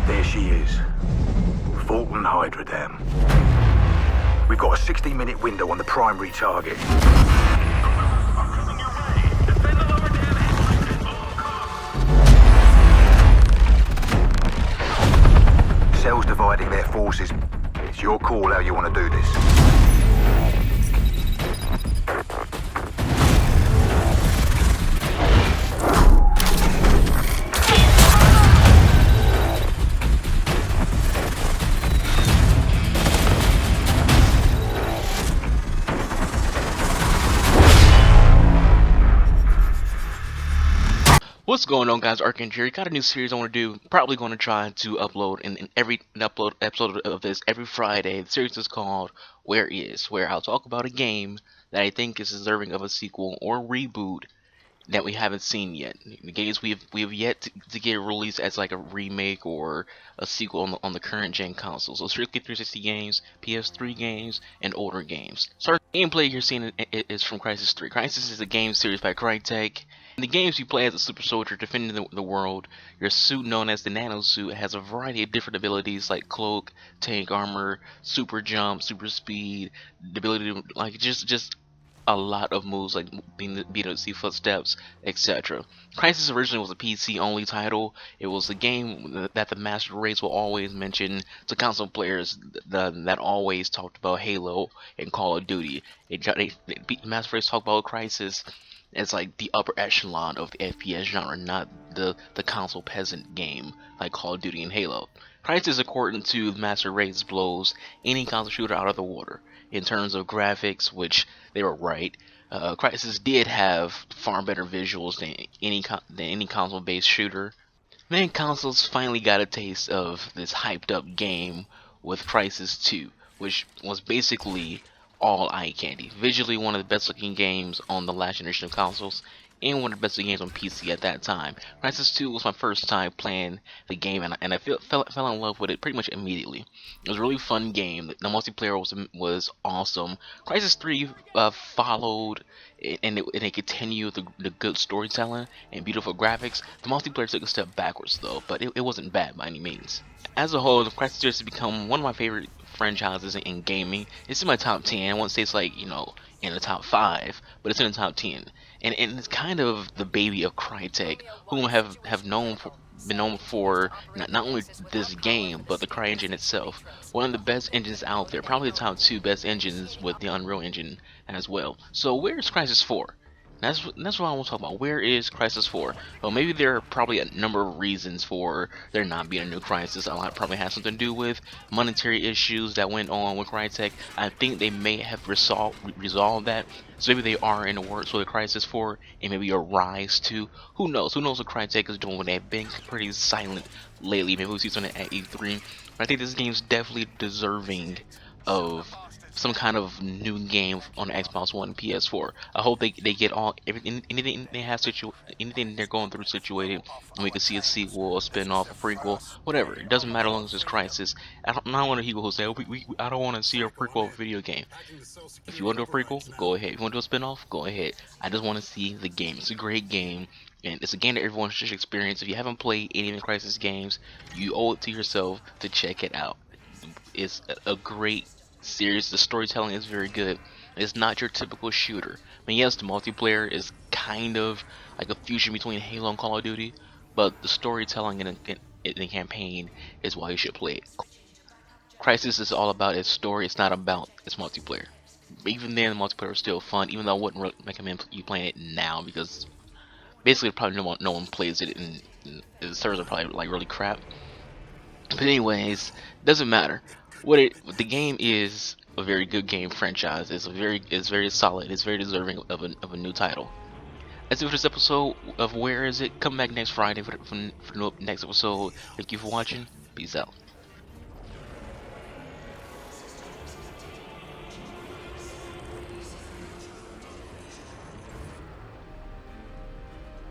There she is. Fulton Hydra Dam. We've got a 60-minute window on the primary target. Cells dividing their forces. It's your call how you want to do this. What's going on, guys? Ark and Jerry got a new series I want to do. Probably going to try to upload in every episode of this every Friday. The series is called Where Is, where I'll talk about a game that I think is deserving of a sequel or reboot that we haven't seen yet. The games we have yet to get released as like a remake or a sequel on the current gen consoles. So strictly 360 games, PS3 games, and older games. So our gameplay you're seeing is from Crysis 3. Crysis is a game series by Crytek. In the games you play as a super soldier defending the world. Your suit, known as the nano suit, has a variety of different abilities like cloak, tank armor, super jump, super speed, the ability to like just a lot of moves like being able to see footsteps, etc. Crysis originally was a PC only title. It was a game that the master race will always mention to console players that always talked about Halo and Call of Duty. The master race talked about Crysis as like the upper echelon of the FPS genre, not the console peasant game like Call of Duty and Halo. Crysis, according to the master race, blows any console shooter out of the water in terms of graphics, which they were right. Crysis did have far better visuals than any console-based shooter. Then consoles finally got a taste of this hyped up game with Crysis 2, which was basically all eye candy. Visually one of the best looking games on the last generation of consoles, and one of the best games on PC at that time. Crysis 2 was my first time playing the game, and I fell in love with it pretty much immediately. It was a really fun game. The multiplayer was awesome. Crysis 3 followed, and it continued the good storytelling and beautiful graphics. The multiplayer took a step backwards though, but it wasn't bad by any means. As a whole, the Crysis has become one of my favorite franchises in gaming. It's in my top 10. I won't say it's like, in the top 5, but it's in the top 10. And it's kind of the baby of Crytek, whom have been known for not only this game, but the CryEngine itself. One of the best engines out there, probably the top 2 best engines with the Unreal Engine as well. So where's Crysis 4? That's what I want to talk about. Where is Crysis 4? Well, maybe there are probably a number of reasons for there not being a new Crysis. A lot probably has something to do with monetary issues that went on with Crytek. I think they may have resolved that. So maybe they are in the works with a Crysis 4 and maybe a Rise 2. Who knows? Who knows what Crytek is doing when they've been pretty silent lately. Maybe we'll see something at E3. But I think this game's definitely deserving of some kind of new game on Xbox One and PS4. I hope they get anything they have anything they're going through situated, and we can see a sequel, a spin-off, a prequel, whatever. It doesn't matter as long as it's Crysis. I'm not one of the people who say, I don't want to see a prequel video game. If you want to do a prequel, go ahead. If you want to do a spin-off, go ahead. I just want to see the game. It's a great game, and it's a game that everyone should experience. If you haven't played any of the Crysis games, you owe it to yourself to check it out. It's a great series. The storytelling is very good. It's not your typical shooter. I mean, yes, the multiplayer is kind of like a fusion between Halo and Call of Duty, but the storytelling in the campaign is why you should play it. Crysis is all about its story. It's not about its multiplayer. Even then, the multiplayer is still fun, even though I wouldn't recommend you playing it now, because basically probably no one plays it, and the servers are probably like really crap. But anyways, doesn't matter. The game is a very good game franchise. It's very solid. It's very deserving of a new title. That's it for this episode of Where Is It? Come back next Friday for the next episode. Thank you for watching. Peace out.